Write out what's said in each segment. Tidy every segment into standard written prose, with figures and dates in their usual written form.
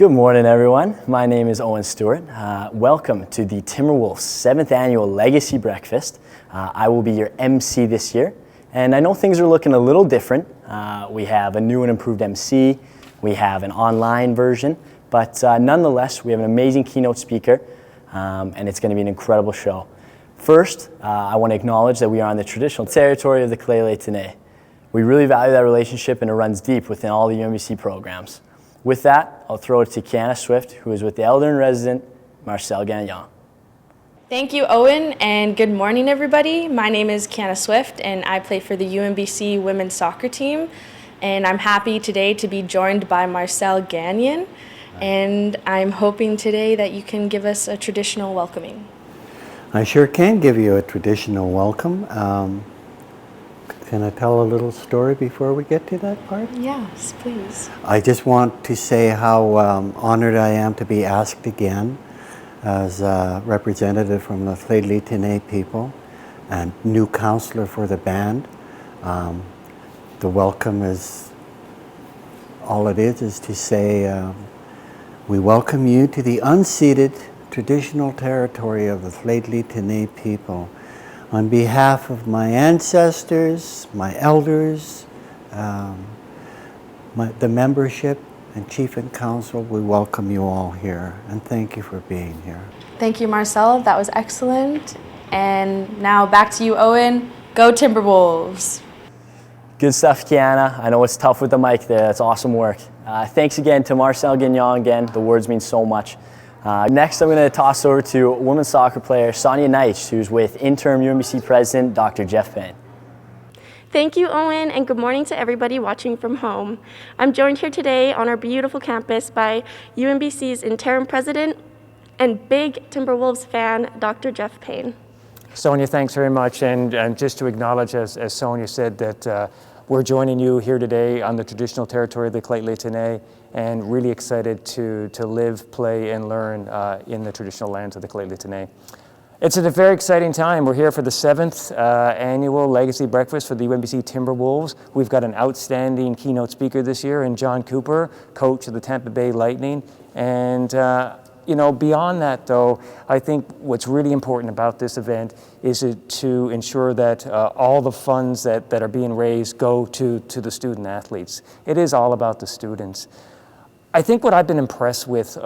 Good morning, everyone. My name is Owen Stewart. Welcome to the Timberwolves 7th Annual Legacy Breakfast. I will be your MC this year, and I know things are looking a little different. We have a new and improved MC, we have an online version, but nonetheless, we have an amazing keynote speaker, and it's going to be an incredible show. First, I want to acknowledge that we are on the traditional territory of the Lheidli T'enneh. We really value that relationship, and it runs deep within all the UNBC programs. With that, I'll throw it to Kiana Swift, who is with the elder-in-resident, Marcel Gagnon. Thank you, Owen, and good morning, everybody. My name is Kiana Swift, and I play for the UNBC women's soccer team. And I'm happy today to be joined by Marcel Gagnon, and I'm hoping today that you can give us a traditional welcoming. I sure can give you a traditional welcome. Can I tell a little story before we get to that part? Yes, please. I just want to say how honored I am to be asked again as a representative from the Lheidli T'enneh people and new counselor for the band. The welcome is, all it is to say we welcome you to the unceded traditional territory of the Lheidli T'enneh people. On behalf of my ancestors, my elders, the membership, and Chief and Council, we welcome you all here, and thank you for being here. Thank you, Marcel. That was excellent. And now back to you, Owen. Go Timberwolves. Good stuff, Kiana. I know it's tough with the mic there. That's awesome work. Thanks again to Marcel Gagnon again. The words mean so much. Next, I'm going to toss over to women's soccer player Sonia Neitsch, who's with interim UNBC president Dr. Jeff Payne. Thank you, Owen, and good morning to everybody watching from home. I'm joined here today on our beautiful campus by UNBC's interim president and big Timberwolves fan, Dr. Jeff Payne. Sonia, thanks very much, and just to acknowledge, as Sonia said, that we're joining you here today on the traditional territory of the Lheidli T'enneh, and really excited to live, play, and learn in the traditional lands of the Lheidli T'enneh. It's a very exciting time. We're here for the 7th annual Legacy Breakfast for the UNBC Timberwolves. We've got an outstanding keynote speaker this year in John Cooper, coach of the Tampa Bay Lightning. And beyond that, though, I think what's really important about this event is to ensure that all the funds that are being raised go to the student athletes. It is all about the students. I think what I've been impressed with,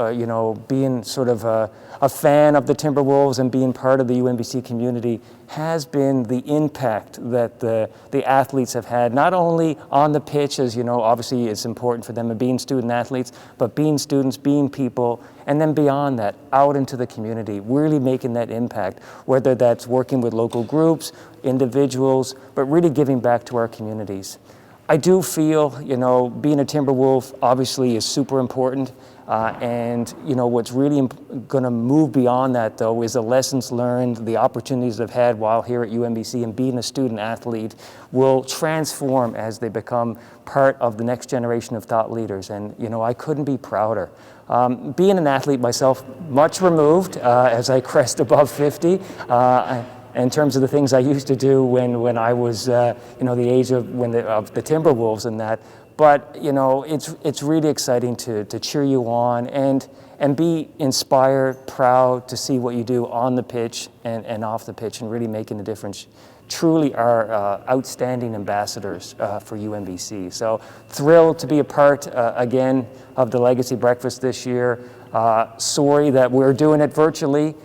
being sort of a fan of the Timberwolves and being part of the UNBC community, has been the impact that the athletes have had, not only on the pitch, as you know, obviously it's important for them to being student athletes, but being students, being people, and then beyond that, out into the community, really making that impact, whether that's working with local groups, individuals, but really giving back to our communities. I do feel, being a Timberwolf obviously is super important, and what's really going to move beyond that, though, is the lessons learned, the opportunities they've had while here at UNBC, and being a student athlete will transform as they become part of the next generation of thought leaders. And I couldn't be prouder. Being an athlete myself, much removed as I crest above 50. In terms of the things I used to do when I was, the age of the Timberwolves and that. But it's really exciting to cheer you on and be inspired, proud to see what you do on the pitch and off the pitch, and really making a difference. Truly are outstanding ambassadors for UNBC. So thrilled to be a part again of the Legacy Breakfast this year. Sorry that we're doing it virtually.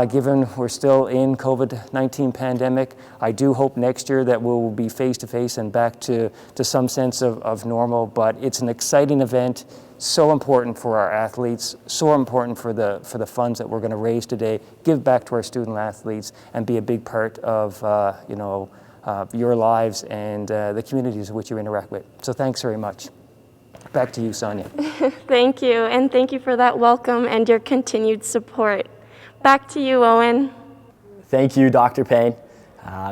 Given we're still in COVID-19 pandemic. I do hope next year that we'll be face-to-face and back to some sense of normal, but it's an exciting event, so important for our athletes, so important for the funds that we're going to raise today, give back to our student athletes, and be a big part of your lives and the communities in which you interact with. So thanks very much. Back to you, Sonia. Thank you, and thank you for that welcome and your continued support. Back to you, Owen. Thank you, Dr. Payne.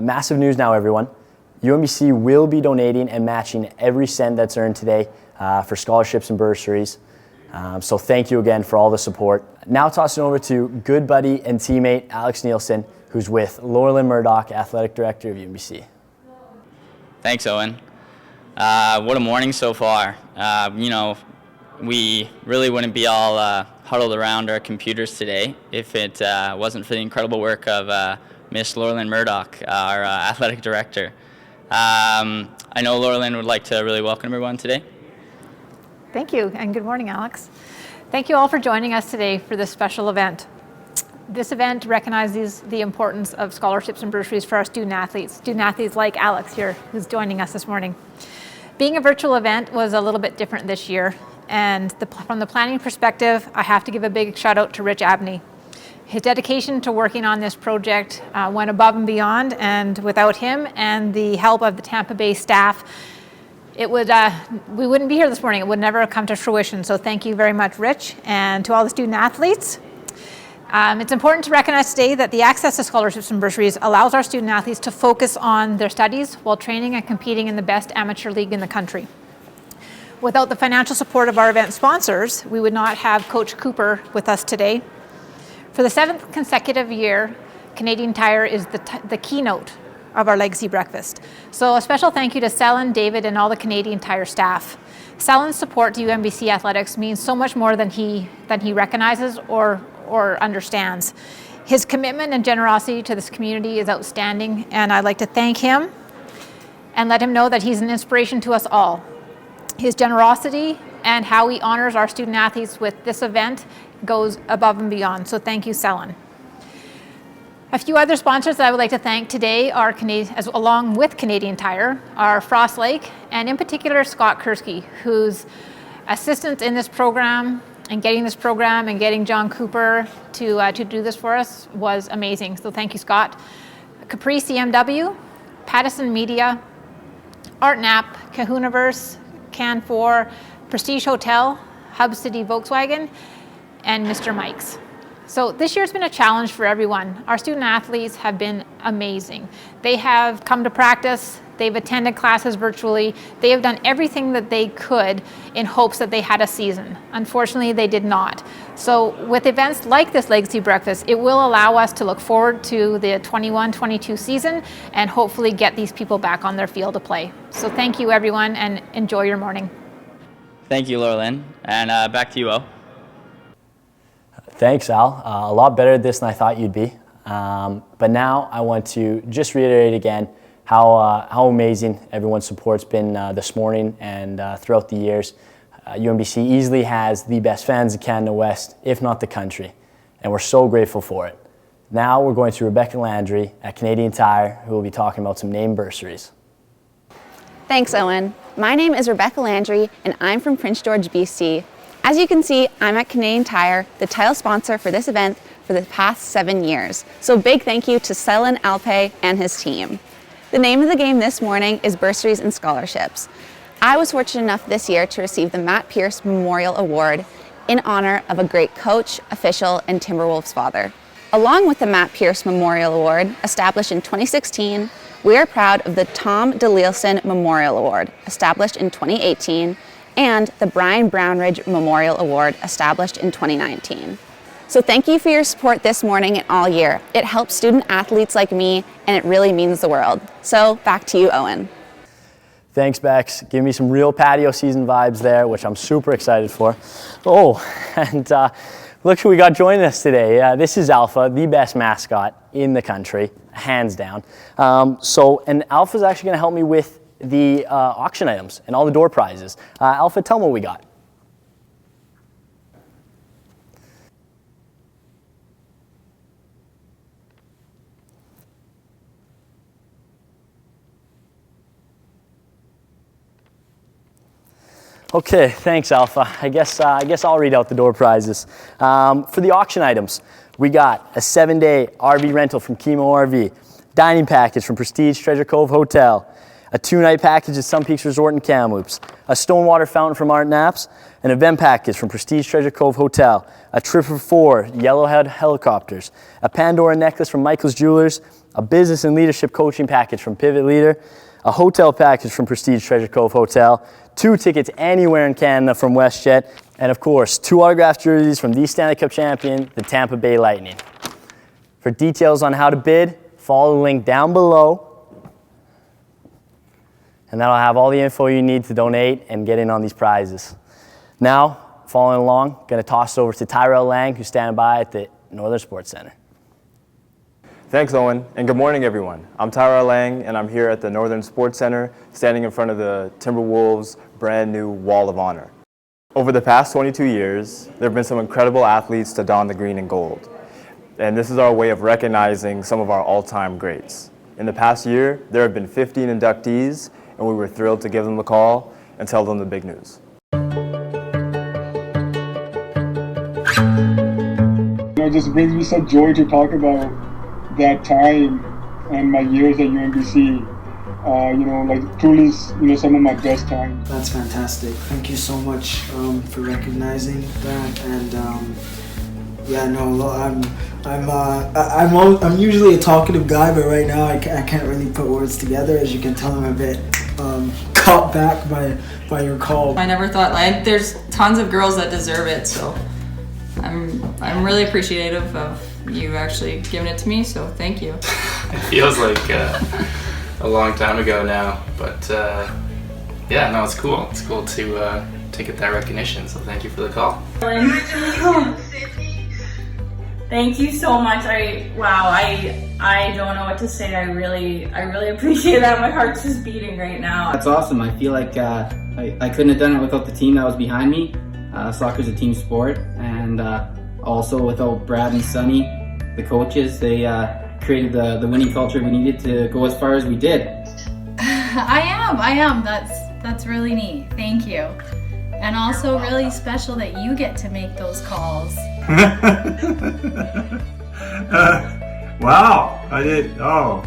Massive news now, everyone. UNBC will be donating and matching every cent that's earned today for scholarships and bursaries. So thank you again for all the support. Now tossing over to good buddy and teammate Alex Nielsen, who's with Laurelyn Murdoch, Athletic Director of UNBC. Thanks, Owen. What a morning so far. we really wouldn't be all huddled around our computers today if it wasn't for the incredible work of Miss Laurelyn Murdoch, our athletic director. I know Laurelyn would like to really welcome everyone today. Thank you, and good morning, Alex. Thank you all for joining us today for this special event. This event recognizes the importance of scholarships and bursaries for our student athletes like Alex here, who's joining us this morning. Being a virtual event was a little bit different this year, and from the planning perspective, I have to give a big shout out to Rich Abney. His dedication to working on this project went above and beyond, and without him and the help of the Tampa Bay staff, we wouldn't be here this morning. It would never have come to fruition. So thank you very much, Rich, and to all the student athletes. It's important to recognize today that the access to scholarships and bursaries allows our student athletes to focus on their studies while training and competing in the best amateur league in the country. Without the financial support of our event sponsors, we would not have Coach Cooper with us today. For the 7th consecutive year, Canadian Tire is the keynote of our Legacy Breakfast. So a special thank you to Selin, David, and all the Canadian Tire staff. Selin's support to UNBC athletics means so much more than he recognizes or understands. His commitment and generosity to this community is outstanding, and I'd like to thank him and let him know that he's an inspiration to us all. His generosity and how he honors our student athletes with this event goes above and beyond, so thank you, Selin. A few other sponsors that I would like to thank today are, along with Canadian Tire, are Frost Lake, and in particular Scott Kursky, whose assistance in this program and getting this program and getting John Cooper to do this for us was amazing. So thank you, Scott. Capri CMW, Pattison Media, Art Knapp, Kahunaverse, Can4, Prestige Hotel, Hub City Volkswagen, and Mr. Mike's. So this year's been a challenge for everyone. Our student athletes have been amazing. They have come to practice, they've attended classes virtually, they have done everything that they could in hopes that they had a season. Unfortunately, they did not. So with events like this Legacy Breakfast, it will allow us to look forward to the 21-22 season and hopefully get these people back on their field to play. So thank you, everyone, and enjoy your morning. Thank you, Laurelyn, and back to you, O. Thanks, Al. A lot better at this than I thought you'd be. But now I want to just reiterate again how amazing everyone's support's been this morning and throughout the years. UNBC easily has the best fans in Canada West, if not the country, and we're so grateful for it. Now we're going to Rebecca Landry at Canadian Tire, who will be talking about some named bursaries. Thanks, Owen. My name is Rebecca Landry, and I'm from Prince George, BC. As you can see, I'm at Canadian Tire, the title sponsor for this event for the past 7 years. So big thank you to Selin Alpay and his team. The name of the game this morning is Bursaries and Scholarships. I was fortunate enough this year to receive the Matt Pierce Memorial Award in honor of a great coach, official, and Timberwolves father. Along with the Matt Pierce Memorial Award, established in 2016, we are proud of the Tom DeLeelson Memorial Award, established in 2018, and the Brian Brownridge Memorial Award, established in 2019. So thank you for your support this morning and all year. It helps student athletes like me, and it really means the world. So back to you, Owen. Thanks, Bex. Give me some real patio season vibes there, which I'm super excited for. Oh, and look who we got joining us today. This is Alpha, the best mascot in the country, hands down. And Alpha's actually gonna help me with the auction items and all the door prizes. Alpha, tell me what we got. Okay, thanks, Alpha. I guess I'll read out the door prizes. For the auction items, we got a 7-day RV rental from Chemo RV, dining package from Prestige Treasure Cove Hotel, a 2-night package at Sun Peaks Resort in Kamloops, a Stonewater fountain from Art Knapp's, an event package from Prestige Treasure Cove Hotel, a trip for 4 Yellowhead helicopters, a Pandora necklace from Michael's Jewelers, a business and leadership coaching package from Pivot Leader, a hotel package from Prestige Treasure Cove Hotel, 2 tickets anywhere in Canada from WestJet, and of course, 2 autographed jerseys from the Stanley Cup champion, the Tampa Bay Lightning. For details on how to bid, follow the link down below, and that'll have all the info you need to donate and get in on these prizes. Now, following along, going to toss it over to Tyrell Lang, who's standing by at the Northern Sports Center. Thanks, Owen, and good morning, everyone. I'm Tyrell Lang, and I'm here at the Northern Sports Center, standing in front of the Timberwolves' brand new Wall of Honor. Over the past 22 years, there have been some incredible athletes to don the green and gold, and this is our way of recognizing some of our all-time greats. In the past year, there have been 15 inductees, and we were thrilled to give them the call and tell them the big news. It just brings me such joy to talk about that time and my years at UMBC. Truly, some of my best times. That's fantastic. Thank you so much for recognizing that. And I'm usually a talkative guy, but right now I can't really put words together. As you can tell, I'm a bit caught back by your call. I never thought there's tons of girls that deserve it, so I'm really appreciative of you actually giving it to me. So thank you. It feels like a long time ago now, but it's cool. It's cool to get that recognition. So thank you for the call. Thank you so much. I don't know what to say. I really appreciate that. My heart's just beating right now. That's awesome. I feel like I couldn't have done it without the team that was behind me. Soccer's a team sport, and also without Brad and Sonny, the coaches, they created the winning culture we needed to go as far as we did. I am. That's really neat. Thank you. And also really special that you get to make those calls. Wow, I did. I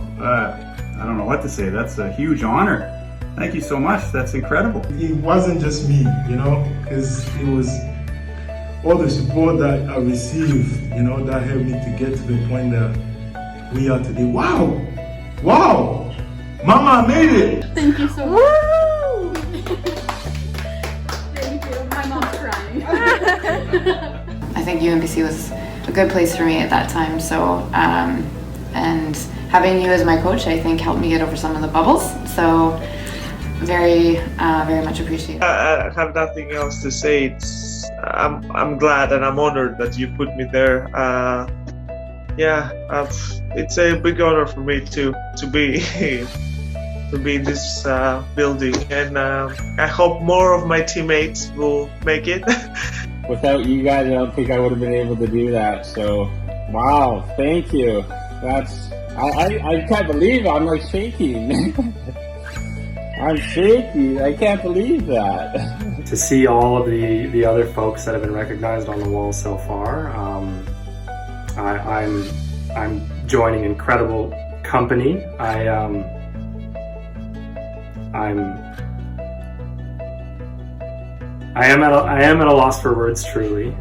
don't know what to say. That's a huge honor. Thank you so much. That's incredible. It wasn't just me, because it was all the support that I received, that helped me to get to the point that we are today. Wow! Mama, I made it! Thank you so much. Woo! Thank you. My mom's crying. I think UMBC was a good place for me at that time, so and having you as my coach, I think, helped me get over some of the bubbles, so very much appreciated. I have nothing else to say. I'm glad and I'm honored that you put me there. It's a big honor for me to be in this building, and I hope more of my teammates will make it. Without you guys, I don't think I would have been able to do that. So, wow, thank you. I can't believe it. I'm like shaking. I'm shaky. I can't believe that. To see all of the other folks that have been recognized on the wall so far, I'm joining incredible company. I am at a loss for words, truly.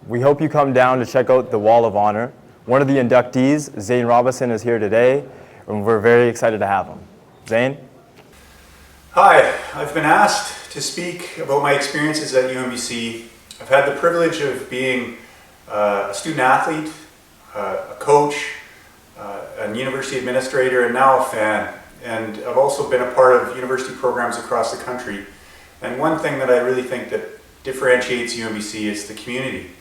We hope you come down to check out the Wall of Honor. One of the inductees, Zane Robinson, is here today, and we're very excited to have him. Zane? Hi, I've been asked to speak about my experiences at UMBC. I've had the privilege of being a student athlete, a coach, a university administrator, and now a fan. And I've also been a part of university programs across the country. And one thing that I really think that differentiates UMBC is the community.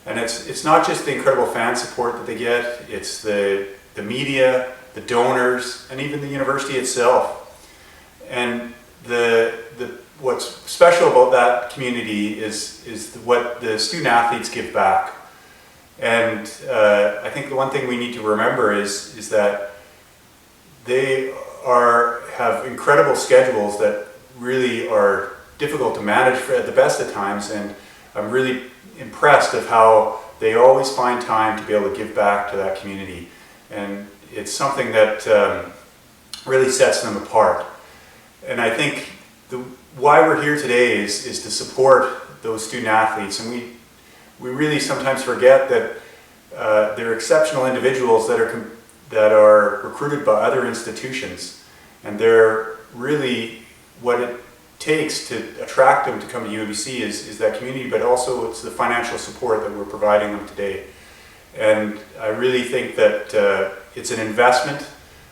And it's not just the incredible fan support that they get, it's the media, the donors, and even the university itself. And what's special about that community is what the student athletes give back. And I think the one thing we need to remember is that they have incredible schedules that really are difficult to manage at the best of times, and I'm really impressed of how they always find time to be able to give back to that community. And it's something that really sets them apart. And I think why we're here today is to support those student athletes. And we really sometimes forget that they're exceptional individuals that are recruited by other institutions. And they're really what it takes to attract them to come to UMBC is that community, but also it's the financial support that we're providing them today. And I really think that it's an investment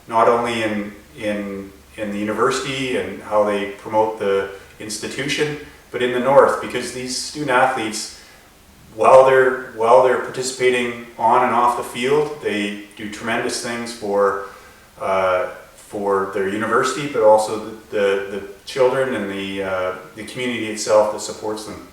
not only in the university and how they promote the institution, but in the North, because these student athletes, while they're participating on and off the field, they do tremendous things for their university, but also the children and the community itself that supports them.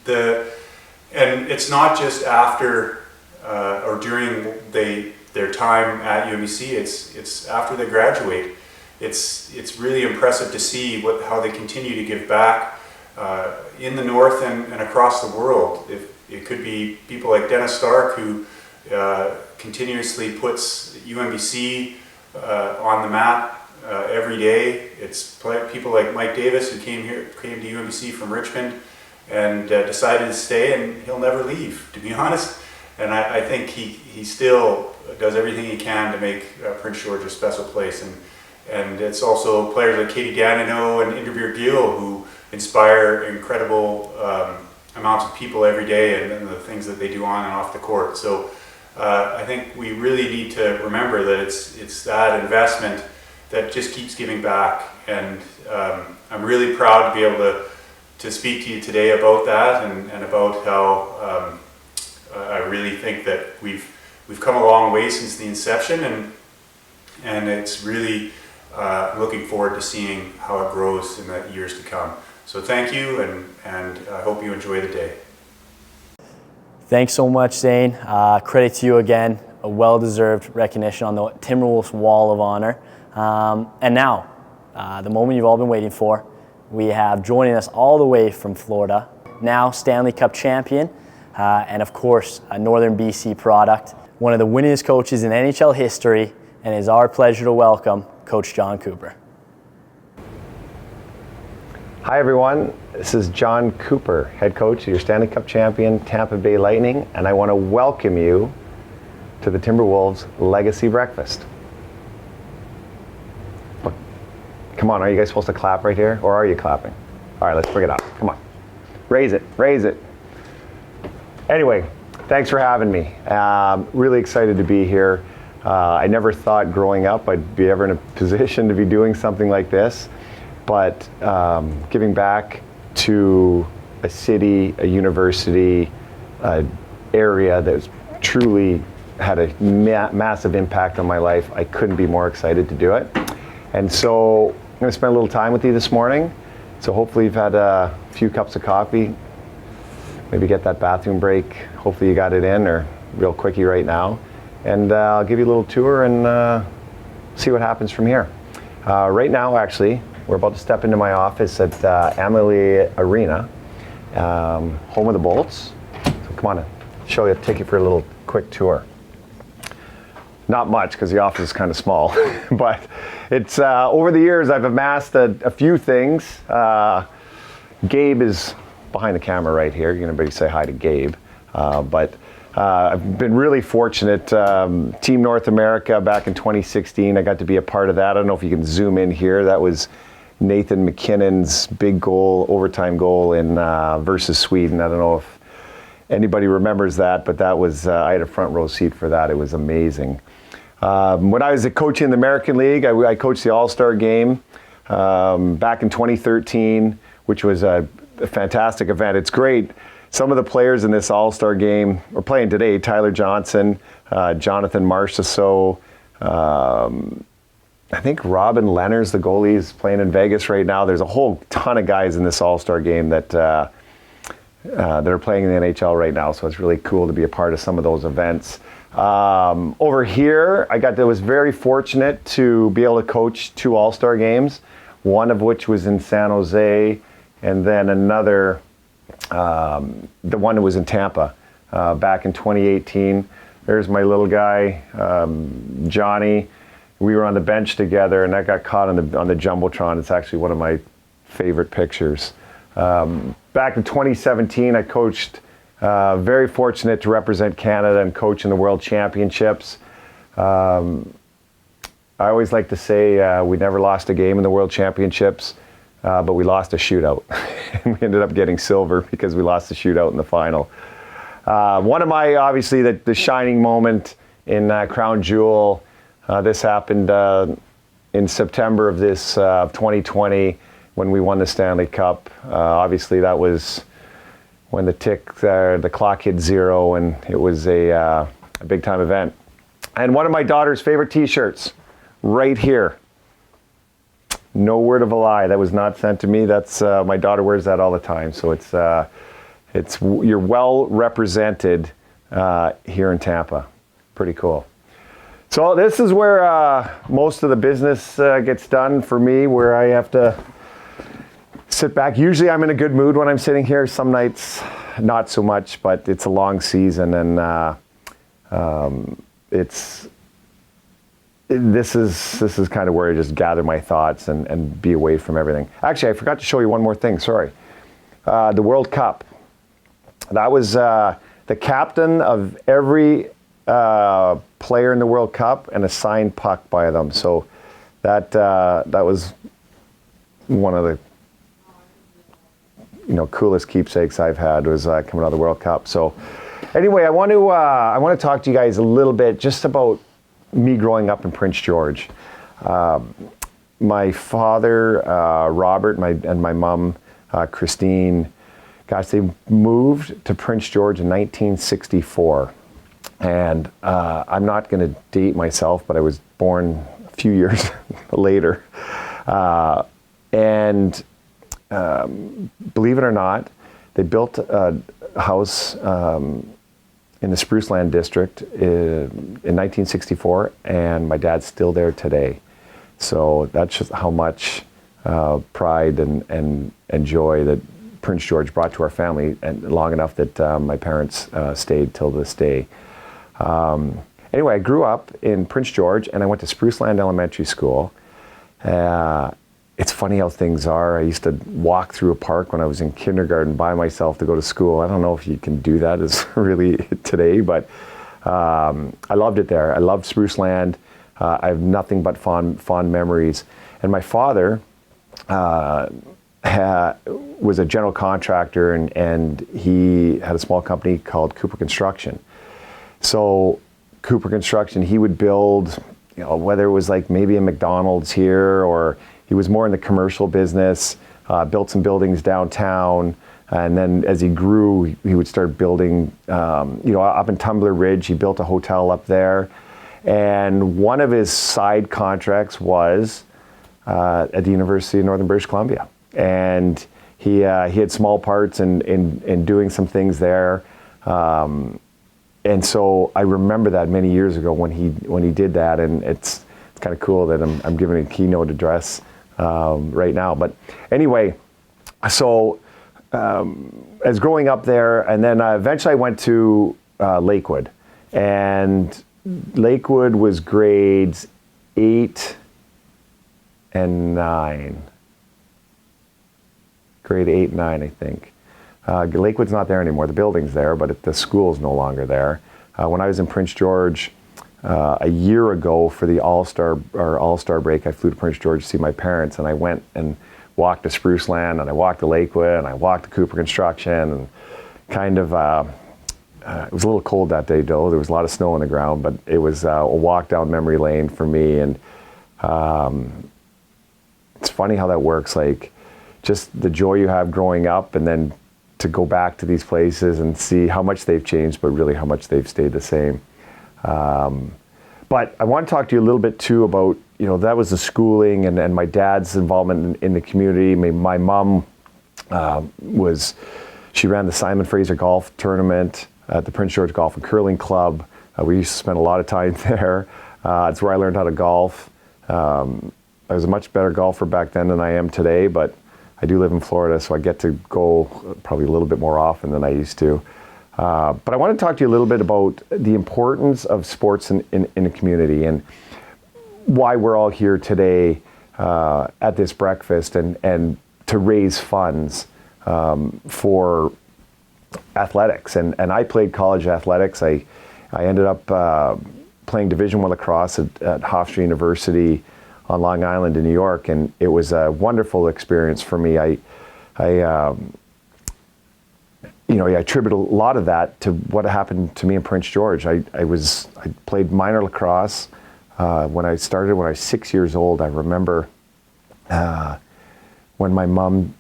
And it's not just after or during their time at UNBC, it's after they graduate. It's really impressive to see how they continue to give back in the North and across the world. It could be people like Dennis Stark, who continuously puts UNBC on the map every day. It's people like Mike Davis, who came to UNBC from Richmond and decided to stay, and he'll never leave, to be honest. And I think he still does everything he can to make Prince George a special place. And it's also players like Katie Danino and Inderveer Gill who inspire incredible amounts of people every day, and the things that they do on and off the court. So I think we really need to remember that it's that investment that just keeps giving back. And I'm really proud to be able to speak to you today about that and about how I really think that we've come a long way since the inception, and it's really looking forward to seeing how it grows in the years to come. So thank you, and I hope you enjoy the day. Thanks so much, Zane. Credit to you again. A well-deserved recognition on the Timberwolves Wall of Honor. And now, the moment you've all been waiting for. We have joining us all the way from Florida, now Stanley Cup champion, and of course, a Northern BC product, one of the winningest coaches in NHL history, and it is our pleasure to welcome Coach Jon Cooper. Hi everyone, this is Jon Cooper, head coach of your Stanley Cup champion Tampa Bay Lightning, and I want to welcome you to the Timberwolves Legacy Breakfast. Look, come on, are you guys supposed to clap right here, or are you clapping? All right, let's bring it up, come on. Raise it, raise it. Anyway, thanks for having me. Really excited to be here. I never thought growing up I'd be ever in a position to be doing something like this. But giving back to a city, a university, area that's truly had a massive impact on my life, I couldn't be more excited to do it. And so I'm going to spend a little time with you this morning. So hopefully you've had a few cups of coffee, maybe get that bathroom break. Hopefully you got it in, or real quickie right now. And I'll give you a little tour and see what happens from here. Right now, actually, we're about to step into my office at Amalie Arena, home of the Bolts. So come on in, show you, take you for a little quick tour. Not much, because the office is kind of small, but it's over the years I've amassed a few things. Gabe is behind the camera right here. You're gonna say hi to Gabe. I've been really fortunate. Team North America back in 2016, I got to be a part of that. I don't know if you can zoom in here. That was Nathan McKinnon's big goal, overtime goal in versus Sweden. I don't know if anybody remembers that, but that was, I had a front row seat for that. It was amazing. When I was a coach in the American League, I coached the All-Star game back in 2013, which was a fantastic event. It's great. Some of the players in this All-Star game are playing today. Tyler Johnson, Jonathan Marchessault, I think Robin Lehner's the goalie, is playing in Vegas right now. There's a whole ton of guys in this All-Star game that are playing in the NHL right now, so it's really cool to be a part of some of those events. Over here, I was very fortunate to be able to coach 2 All-Star games, one of which was in San Jose, and then another, the one that was in Tampa back in 2018. There's my little guy, Johnny. We were on the bench together, and that got caught on the Jumbotron. It's actually one of my favorite pictures. Back in 2017, I coached, very fortunate to represent Canada and coach in the World Championships. I always like to say we never lost a game in the World Championships, but we lost a shootout. And we ended up getting silver because we lost the shootout in the final. One of my, obviously, the shining moment in Crown Jewel, This happened in September of 2020 when we won the Stanley Cup. Obviously, that was when the clock hit 0, and it was a big time event. And one of my daughter's favorite T-shirts, right here. No word of a lie. That was not sent to me. That's my daughter wears that all the time. So you're well represented here in Tampa. Pretty cool. So this is where most of the business gets done for me, where I have to sit back. Usually I'm in a good mood when I'm sitting here. Some nights not so much, but it's a long season, and this is kind of where I just gather my thoughts and be away from everything. Actually, I forgot to show you one more thing. Sorry. The World Cup. That was the captain of every player in the World Cup and a signed puck by them. So that was one of the coolest keepsakes I've had, was coming out of the World Cup. So anyway, I want to talk to you guys a little bit just about me growing up in Prince George. My father, Robert, and my mom, Christine, gosh, they moved to Prince George in 1964. And I'm not going to date myself, but I was born a few years later. And believe it or not, they built a house in the Spruceland district in 1964, and my dad's still there today. So that's just how much pride and joy that Prince George brought to our family, and long enough that my parents stayed till this day. Anyway, I grew up in Prince George, and I went to Spruceland Elementary School. It's funny how things are. I used to walk through a park when I was in kindergarten by myself to go to school. I don't know if you can do that as really today, but I loved it there. I loved Spruceland. I have nothing but fond memories. And my father was a general contractor, and he had a small company called Cooper Construction. So Cooper Construction, he would build, whether it was like maybe a McDonald's here, or he was more in the commercial business, built some buildings downtown. And then as he grew, he would start building, up in Tumbler Ridge, he built a hotel up there. And one of his side contracts was at the University of Northern British Columbia. And he had small parts in doing some things there. And so I remember that many years ago when he did that, and it's kind of cool that I'm giving a keynote address right now. But anyway, so as growing up there, and then eventually I went to Lakewood, and Lakewood was grades 8 and 9. Grade 8 and 9, I think. Lakewood's not there anymore. The building's there, but the school's no longer there. When I was in Prince George a year ago for the All-Star break, I flew to Prince George to see my parents, and I went and walked to Spruceland, and I walked to Lakewood, and I walked to Cooper Construction, and kind of, it was a little cold that day, though. There was a lot of snow on the ground, but it was a walk down memory lane for me, and it's funny how that works, like just the joy you have growing up, and then to go back to these places and see how much they've changed, but really how much they've stayed the same. But I want to talk to you a little bit too about, that was the schooling and my dad's involvement in the community. My mom she ran the Simon Fraser Golf Tournament at the Prince George Golf and Curling Club. We used to spend a lot of time there. It's where I learned how to golf. I was a much better golfer back then than I am today, but I do live in Florida, so I get to go probably a little bit more often than I used to. But I want to talk to you a little bit about the importance of sports in the community and why we're all here today at this breakfast and to raise funds for athletics. And I played college athletics. I ended up playing Division I lacrosse at Hofstra University on Long Island in New York, and it was a wonderful experience for me. I attribute a lot of that to what happened to me in Prince George. I played minor lacrosse when I started when I was 6 years old. I remember when my mom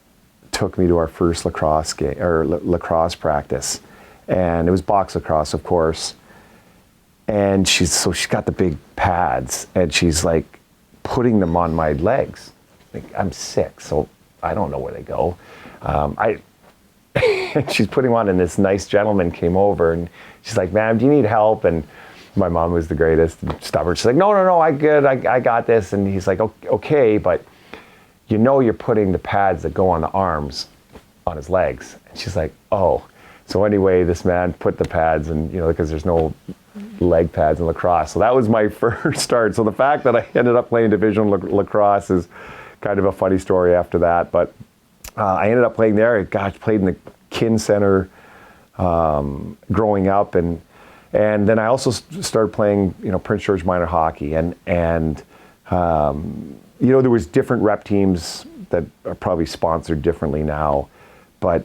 took me to our first lacrosse game or lacrosse practice, and it was box lacrosse, of course. And she's got the big pads, and she's like putting them on my legs. Like, I'm 6, so I don't know where they go. She's putting them on, and this nice gentleman came over, and she's like, "Ma'am, do you need help?" And my mom was the greatest and stubborn. She's like, no, I'm good. I got this. And he's like, okay, but you know you're putting the pads that go on the arms on his legs. And she's like, oh. So anyway, this man put the pads, and because there's no leg pads in lacrosse. So that was my first start. So the fact that I ended up playing division lacrosse is kind of a funny story after that. But I ended up playing there. Gosh, played in the Kin Center growing up, and then I also started playing, Prince George minor hockey, and there was different rep teams that are probably sponsored differently now, but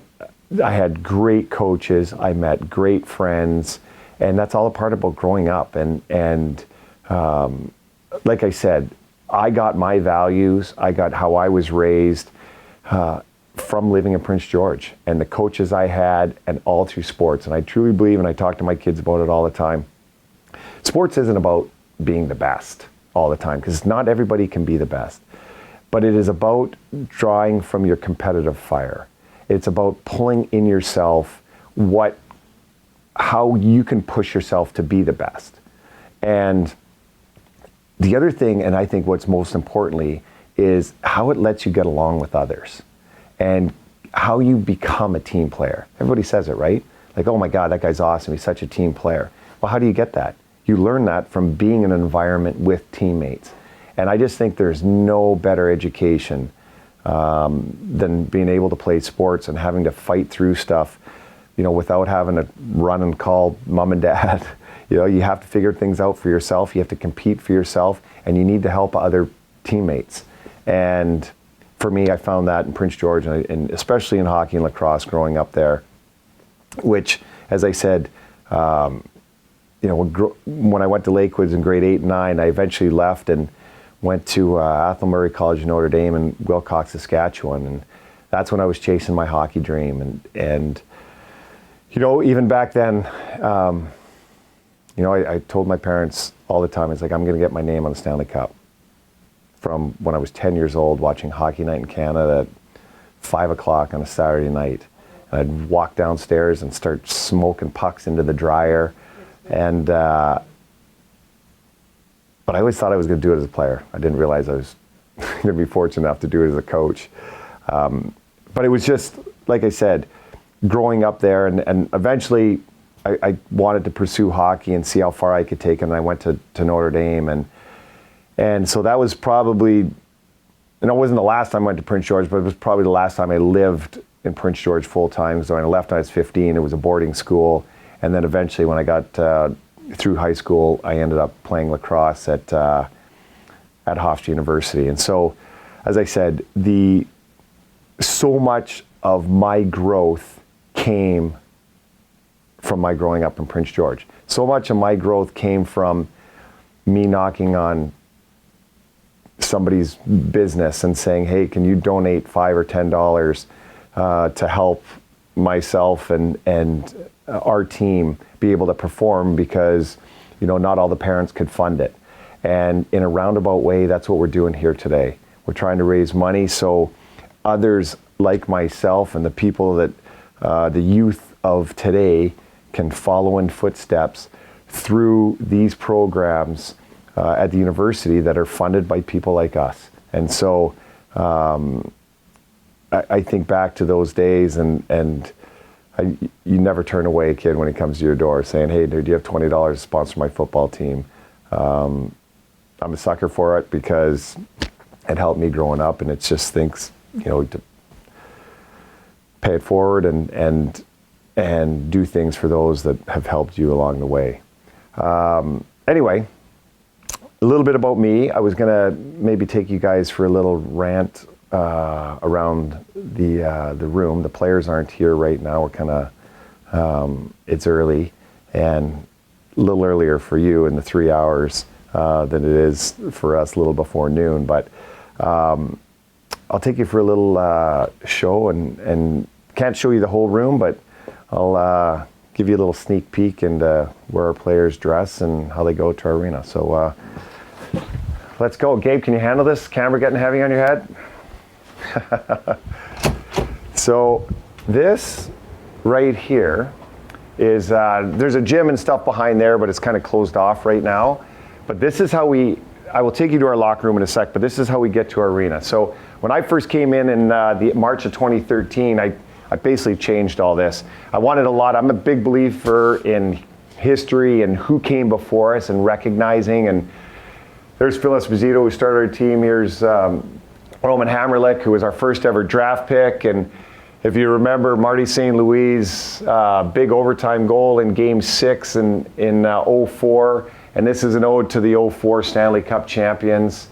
I had great coaches, I met great friends, and that's all a part about growing up. And like I said, I got my values, I got how I was raised from living in Prince George, and the coaches I had, and all through sports. And I truly believe, and I talk to my kids about it all the time, sports isn't about being the best all the time, because not everybody can be the best, but it is about drawing from your competitive fire. It's about pulling in yourself how you can push yourself to be the best. And the other thing, and I think what's most importantly, is how it lets you get along with others, and how you become a team player. Everybody says it, right? Like, oh my God, that guy's awesome, he's such a team player. Well, how do you get that? You learn that from being in an environment with teammates. And I just think there's no better education than being able to play sports and having to fight through stuff, without having to run and call mom and dad. You have to figure things out for yourself, you have to compete for yourself, and you need to help other teammates. And for me, I found that in Prince George, and especially in hockey and lacrosse growing up there, which, as I said, when I went to Lakewoods in grade 8 and 9, I eventually left and went to Athol Murray College in Notre Dame in Wilcox, Saskatchewan, and that's when I was chasing my hockey dream. And even back then, I told my parents all the time, it's like, I'm going to get my name on the Stanley Cup. From when I was 10 years old, watching Hockey Night in Canada at 5 o'clock on a Saturday night. And I'd walk downstairs and start smoking pucks into the dryer. And but I always thought I was going to do it as a player. I didn't realize I was going to be fortunate enough to do it as a coach. But it was just, like I said, growing up there, and eventually I wanted to pursue hockey and see how far I could take it, and I went to Notre Dame, and so that was probably, it wasn't the last time I went to Prince George, but it was probably the last time I lived in Prince George full time. So when I left when I was 15, it was a boarding school, and then eventually when I got through high school, I ended up playing lacrosse at Hofstra University. And so, as I said, so much of my growth came from my growing up in Prince George. So much of my growth came from me knocking on somebody's business and saying, hey, can you donate $5 or $10 to help myself and our team be able to perform, because not all the parents could fund it. And in a roundabout way, that's what we're doing here today. We're trying to raise money so others like myself and the people that the youth of today can follow in footsteps through these programs at the university that are funded by people like us. And so I think back to those days, and you never turn away a kid when he comes to your door saying, hey, dude, do you have $20 to sponsor my football team? I'm a sucker for it because it helped me growing up, and it's just things, to pay it forward and do things for those that have helped you along the way. Anyway, a little bit about me. I was gonna maybe take you guys for a little rant around the room. The players aren't here right now. We're kind of, it's early, and a little earlier for you in the 3 hours than it is for us a little before noon. But I'll take you for a little show, and can't show you the whole room, but I'll give you a little sneak peek into where our players dress and how they go to our arena. So let's go. Gabe, can you handle this? Camera getting heavy on your head? So this right here is, there's a gym and stuff behind there, but it's kind of closed off right now. But this is how I will take you to our locker room in a sec, but this is how we get to our arena. So when I first came in the March of 2013, I basically changed all this. I wanted a lot. I'm a big believer in history and who came before us and recognizing. And there's Phil Esposito, who started our team. Here's Roman Hammerlick, who was our first ever draft pick. And if you remember, Marty St. Louis' big overtime goal in Game 6 in 04. And this is an ode to the 04 Stanley Cup champions.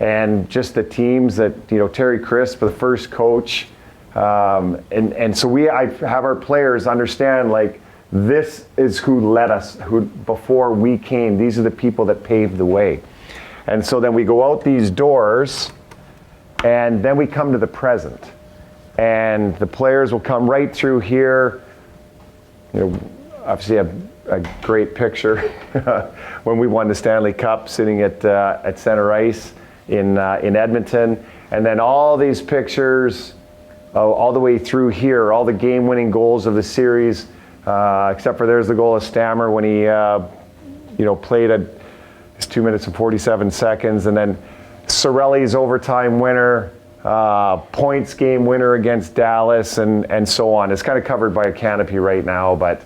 And just the teams that, Terry Crisp, the first coach. And so I have our players understand, like, this is who led us, who before we came, these are the people that paved the way. And so then we go out these doors, and then we come to the present. And the players will come right through here. Obviously a great picture when we won the Stanley Cup, sitting at center ice in Edmonton. And then all these pictures, all the way through here, all the game-winning goals of the series, except for there's the goal of Stammer when he, played at his 2 minutes and 47 seconds, and then Cirelli's overtime winner, points game winner against Dallas, and so on. It's kind of covered by a canopy right now, but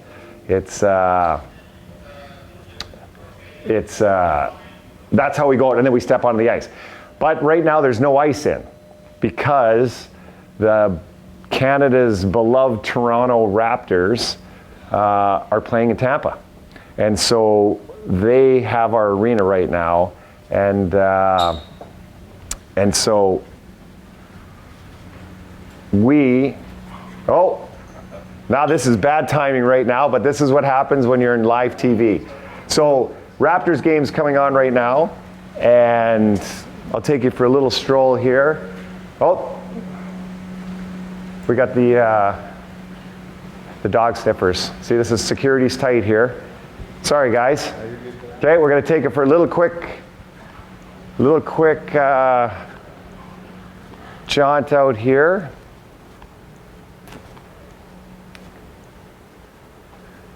it's that's how we go out, and then we step onto the ice. But right now there's no ice in because Canada's beloved Toronto Raptors are playing in Tampa. And so they have our arena right now. And so now this is bad timing right now, but this is what happens when you're in live TV. So Raptors game's coming on right now, and I'll take you for a little stroll here. We got the dog sniffers. See, this is security's tight here. Sorry, guys. Okay, we're going to take it for a little quick jaunt out here.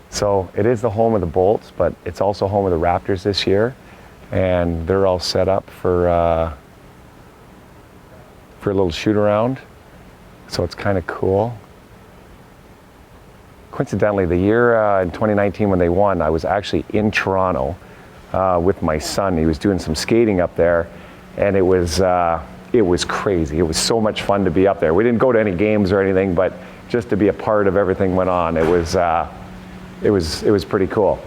So it is the home of the Bolts, but it's also home of the Raptors this year, and they're all set up for a little shoot around. So it's kind of cool. Coincidentally, the year in 2019 when they won, I was actually in Toronto with my son. He was doing some skating up there, and it was crazy. It was so much fun to be up there. We didn't go to any games or anything, but just to be a part of everything went on. It was pretty cool.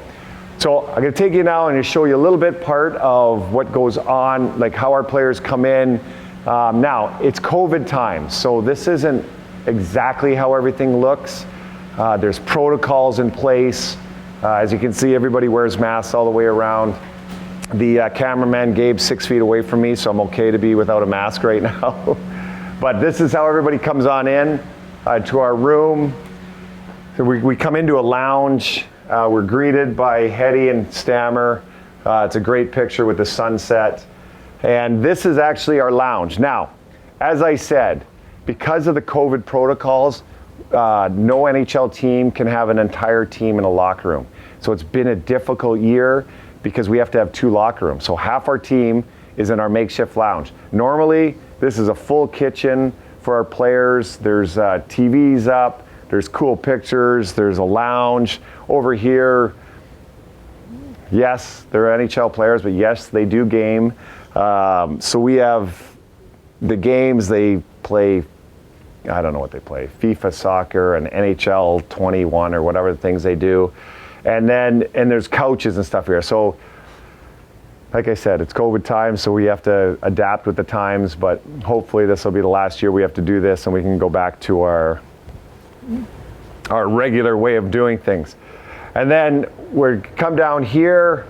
So I'm going to take you now and show you a little bit part of what goes on, like how our players come in. Now, it's COVID time, so this isn't exactly how everything looks. There's protocols in place. As you can see, everybody wears masks all the way around. The cameraman, Gabe, 6 feet away from me, so I'm okay to be without a mask right now. But this is how everybody comes on in to our room. So we come into a lounge. We're greeted by Hetty and Stammer. It's a great picture with the sunset. And this is actually our lounge. Now, as I said, because of the COVID protocols, no NHL team can have an entire team in a locker room. So it's been a difficult year because we have to have 2 locker rooms. So half our team is in our makeshift lounge. Normally, this is a full kitchen for our players. There's TVs up, there's cool pictures, there's a lounge. Over here, yes, they're NHL players, but yes, they do game. So we have the games they play. I don't know what they play, FIFA soccer and NHL 21 or whatever the things they do. And there's couches and stuff here. So like I said, it's COVID time, so we have to adapt with the times, but hopefully this will be the last year we have to do this and we can go back to our regular way of doing things. And then we come down here.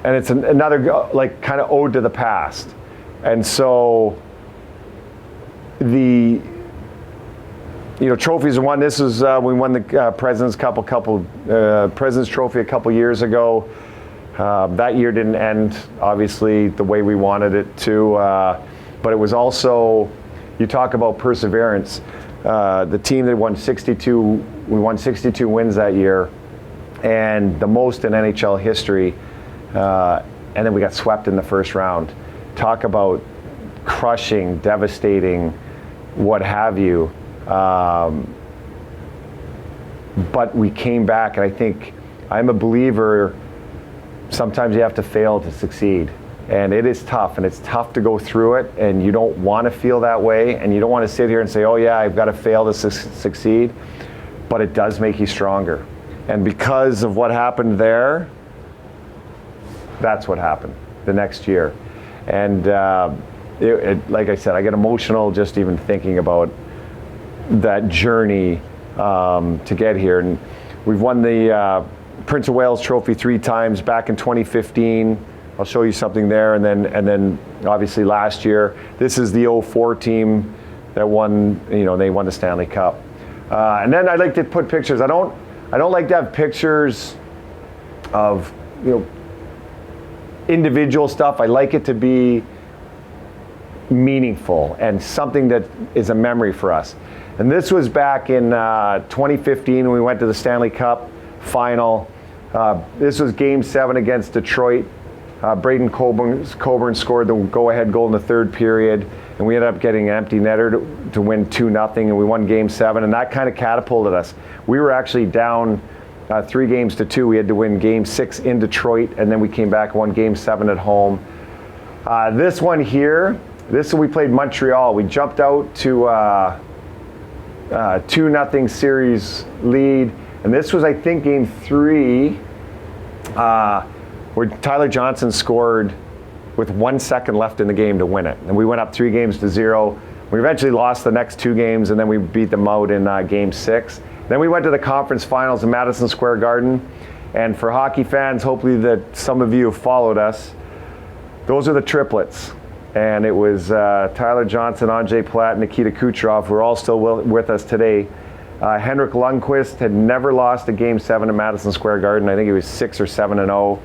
and it's another like kind of ode to the past. And so the trophies are won. This is we won the President's Cup President's Trophy a couple years ago. That year didn't end obviously the way we wanted it to, but it was also, you talk about perseverance. The team that won 62, we won 62 wins that year, and the most in NHL history. And then we got swept in the first round. Talk about crushing, devastating, what have you. But we came back, and I think I'm a believer, sometimes you have to fail to succeed. And it is tough, and it's tough to go through it, and you don't want to feel that way, and you don't want to sit here and say, oh yeah, I've got to fail to succeed, but it does make you stronger. And because of what happened there, that's what happened the next year. And like I said, I get emotional just even thinking about that journey to get here. And we've won the Prince of Wales Trophy 3 times back in 2015. I'll show you something there, and then obviously last year. This is the 04 team that won. They won the Stanley Cup. And then I like to put pictures. I don't like to have pictures of individual stuff. I like it to be meaningful and something that is a memory for us. And this was back in 2015 when we went to the Stanley Cup final. This was Game 7 against Detroit. Braden Coburn scored the go-ahead goal in the third period, and we ended up getting an empty netter to win 2-0, and we won Game 7, and that kind of catapulted us. We were actually down 3-2. We had to win Game 6 in Detroit, and then we came back and won Game 7 at home. This one here, we played Montreal. We jumped out to 2-0 series lead, and this was, I think, Game 3, where Tyler Johnson scored with 1 second left in the game to win it. And we went up 3-0. We eventually lost the next 2 games, and then we beat them out in Game 6. Then we went to the conference finals in Madison Square Garden. And for hockey fans, hopefully that some of you have followed us, those are the triplets. And it was Tyler Johnson, Ondrej Palat, Nikita Kucherov, who are all still with us today. Henrik Lundqvist had never lost a Game 7 in Madison Square Garden. I think it was 6 or 7-0.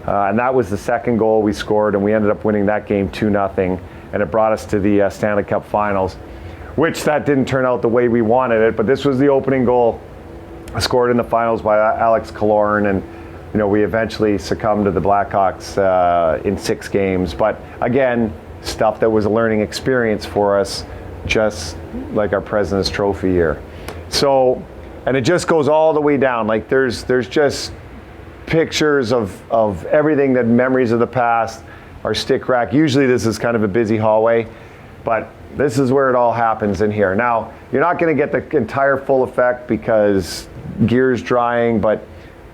And that was the second goal we scored, and we ended up winning that game 2-0, and it brought us to the Stanley Cup Finals, which that didn't turn out the way we wanted it, but this was the opening goal scored in the finals by Alex Killorn, and we eventually succumbed to the Blackhawks in 6 games. But again, stuff that was a learning experience for us, just like our President's Trophy year. So, and it just goes all the way down. Like there's just pictures of everything, that memories of the past, our stick rack. Usually this is kind of a busy hallway, but this is where it all happens in here. Now, you're not going to get the entire full effect because gear's drying, but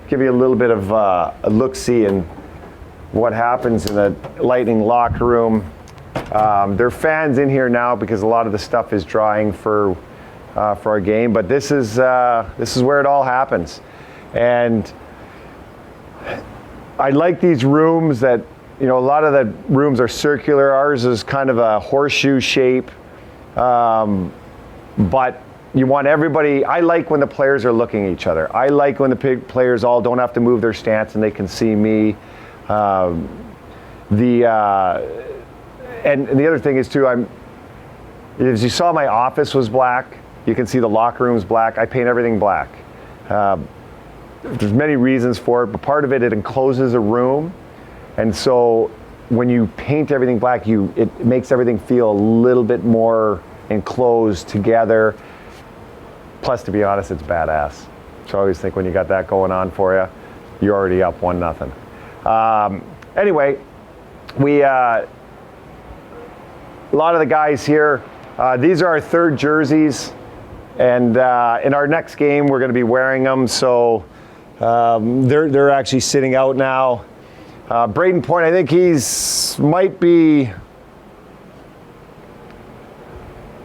give you a little bit of a look-see in what happens in the Lightning locker room. There are fans in here now because a lot of the stuff is drying for our game, but this is where it all happens. And I like these rooms that, a lot of the rooms are circular. Ours is kind of a horseshoe shape. But you want everybody, I like when the players are looking at each other. I like when the players all don't have to move their stance and they can see me. And the other thing is too, as you saw, my office was black. You can see the locker room's black. I paint everything black. There's many reasons for it, but part of it encloses a room. And so when you paint everything black, it makes everything feel a little bit more enclosed together. Plus, to be honest, it's badass. So I always think when you got that going on for you, you're already up 1-0. Anyway, a lot of the guys here, these are our 3rd jerseys. And in our next game, we're going to be wearing them. So they're actually sitting out now. Braden Point, I think might be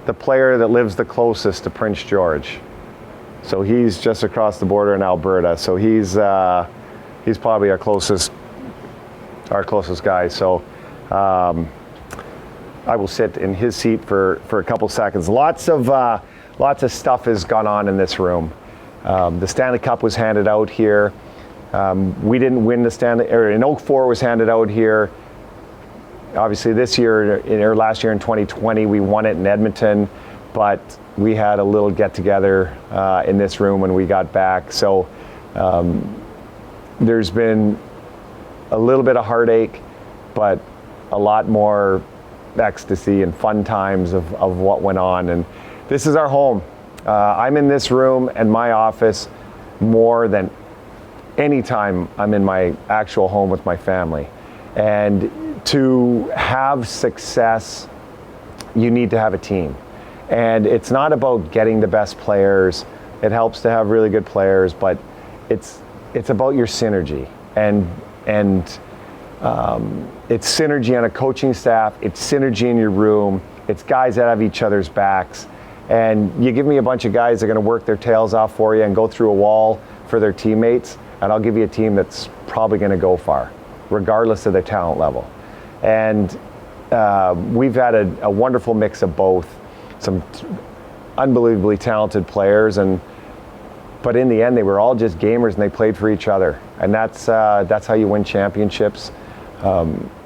the player that lives the closest to Prince George. So he's just across the border in Alberta. So he's probably our closest our closest guy. So I will sit in his seat for a couple seconds. Lots of stuff has gone on in this room. The Stanley Cup was handed out here. We didn't win the Stanley, or an Oak 4 was handed out here. Obviously this year, or last year in 2020, we won it in Edmonton, but we had a little get together in this room when we got back. So there's been a little bit of heartache, but a lot more ecstasy and fun times of what went on. And this is our home. I'm in this room and my office more than any time I'm in my actual home with my family. And to have success, you need to have a team. And it's not about getting the best players. It helps to have really good players, but it's about your synergy. And it's synergy on a coaching staff, it's synergy in your room, it's guys that have each other's backs. And you give me a bunch of guys that are gonna work their tails off for you and go through a wall for their teammates, and I'll give you a team that's probably gonna go far, regardless of their talent level. And we've had a wonderful mix of both, some unbelievably talented players, but in the end, they were all just gamers and they played for each other. And that's how you win championships,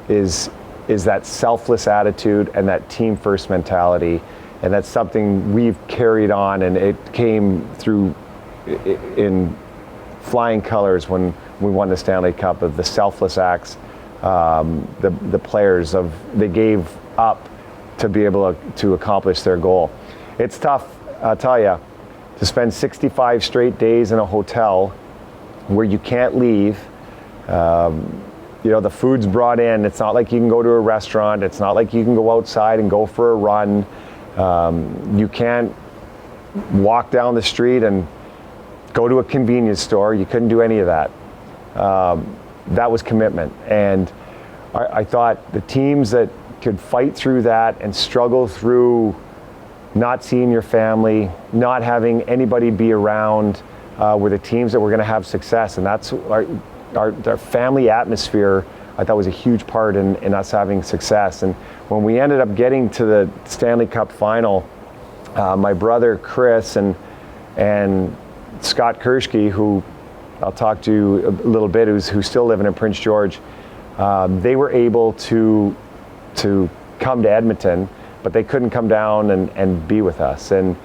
is that selfless attitude and that team first mentality. And that's something we've carried on, and it came through in flying colors when we won the Stanley Cup, of the selfless acts, the players they gave up to be able to accomplish their goal. It's tough, I'll tell you, to spend 65 straight days in a hotel where you can't leave. The food's brought in. It's not like you can go to a restaurant. It's not like you can go outside and go for a run. You can't walk down the street and go to a convenience store. You couldn't do any of that. That was commitment. And I thought the teams that could fight through that and struggle through not seeing your family, not having anybody be around, were the teams that were going to have success. And that's our family atmosphere, I thought, was a huge part in us having success. And when we ended up getting to the Stanley Cup final, my brother Chris and Scott Kershke, who I'll talk to a little bit, who's still living in Prince George, they were able to come to Edmonton, but they couldn't come down and be with us. And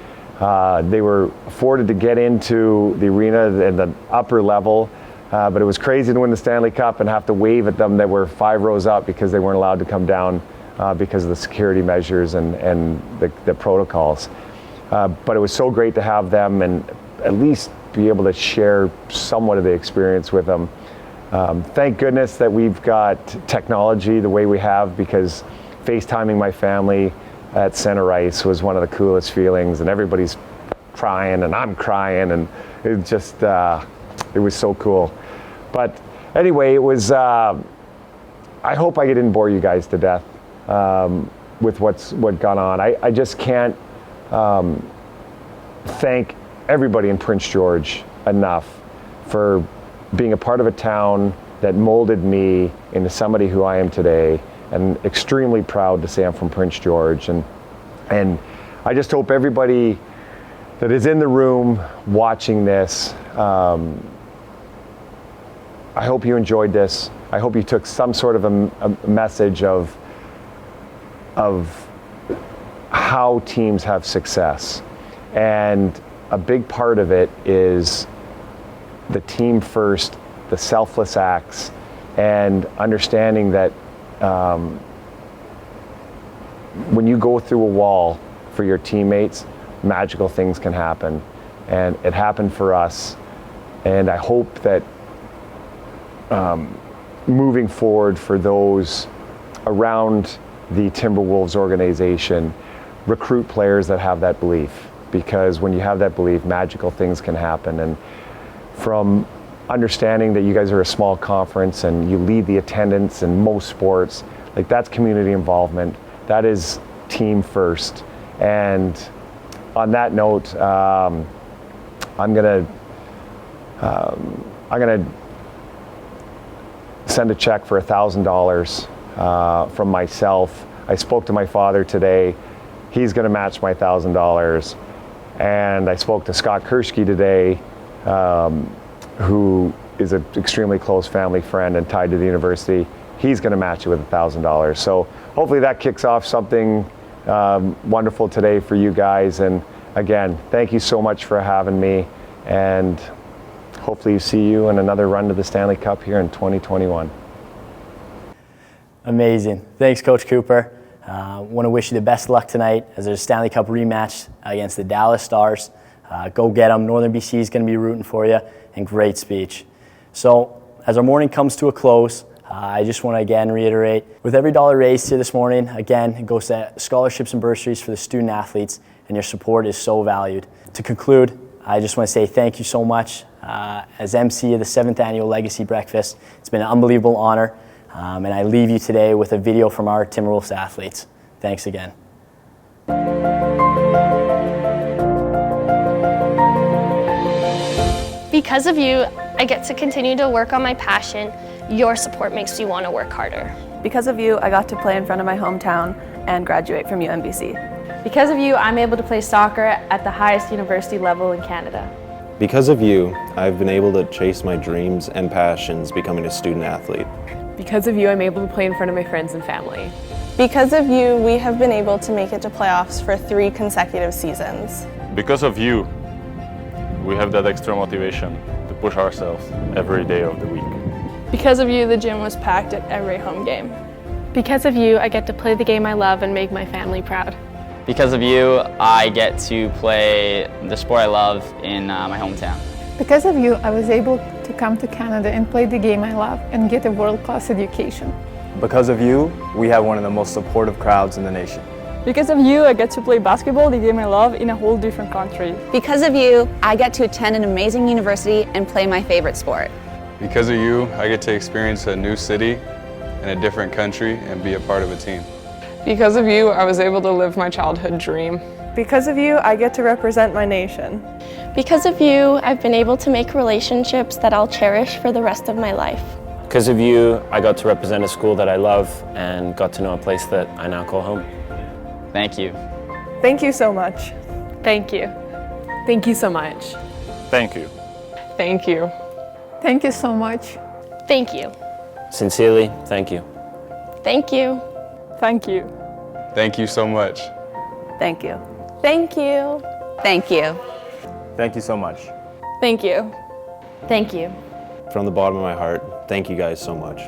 they were afforded to get into the arena in the upper level, but it was crazy to win the Stanley Cup and have to wave at them that were 5 rows up because they weren't allowed to come down because of the security measures and the protocols. But it was so great to have them and at least be able to share somewhat of the experience with them. Thank goodness that we've got technology the way we have, because FaceTiming my family at center ice was one of the coolest feelings, and everybody's crying and I'm crying, and it just, it was so cool. But anyway, it was, I hope I didn't bore you guys to death with what gone on. I just can't thank everybody in Prince George enough for being a part of a town that molded me into somebody who I am today, and extremely proud to say I'm from Prince George. And I just hope everybody that is in the room watching this, I hope you enjoyed this. I hope you took some sort of a message of how teams have success. And a big part of it is the team first, the selfless acts, and understanding that when you go through a wall for your teammates, magical things can happen. And it happened for us. And I hope that moving forward for those around the Timberwolves organization, recruit players that have that belief. Because when you have that belief, magical things can happen. And from understanding that you guys are a small conference and you lead the attendance in most sports, like, that's community involvement. That is team first. And on that note, I'm gonna send a check for $1,000 from myself. I spoke to my father today. He's going to match my $1,000. And I spoke to Scott Kershke today, who is an extremely close family friend and tied to the university. He's going to match it with $1,000. So hopefully that kicks off something wonderful today for you guys. And again, thank you so much for having me. And hopefully see you in another run to the Stanley Cup here in 2021. Amazing. Thanks, Coach Cooper. Want to wish you the best luck tonight as there's a Stanley Cup rematch against the Dallas Stars. Go get them. Northern BC is going to be rooting for you. And great speech. So as our morning comes to a close, I just want to again reiterate, with every dollar raised here this morning, again, it goes to scholarships and bursaries for the student athletes, and your support is so valued. To conclude, I just want to say thank you so much. As MC of the 7th Annual Legacy Breakfast, it's been an unbelievable honor, and I leave you today with a video from our Timberwolves athletes. Thanks again. Because of you, I get to continue to work on my passion. Your support makes me want to work harder. Because of you, I got to play in front of my hometown and graduate from UNBC. Because of you, I'm able to play soccer at the highest university level in Canada. Because of you, I've been able to chase my dreams and passions becoming a student athlete. Because of you, I'm able to play in front of my friends and family. Because of you, we have been able to make it to playoffs for 3 consecutive seasons. Because of you, we have that extra motivation to push ourselves every day of the week. Because of you, the gym was packed at every home game. Because of you, I get to play the game I love and make my family proud. Because of you, I get to play the sport I love in my hometown. Because of you, I was able to come to Canada and play the game I love and get a world-class education. Because of you, we have one of the most supportive crowds in the nation. Because of you, I get to play basketball, the game I love, in a whole different country. Because of you, I get to attend an amazing university and play my favorite sport. Because of you, I get to experience a new city and a different country and be a part of a team. Because of you, I was able to live my childhood dream. Because of you, I get to represent my nation. Because of you, I've been able to make relationships that I'll cherish for the rest of my life. Because of you, I got to represent a school that I love and got to know a place that I now call home. Thank you. Thank you so much. Thank you. Thank you so much. Thank you. Thank you. Thank you so much. Thank you. Sincerely, thank you. Thank you. Thank you. Thank you so much. Thank you. Thank you. Thank you. Thank you so much. Thank you. Thank you. From the bottom of my heart, thank you guys so much.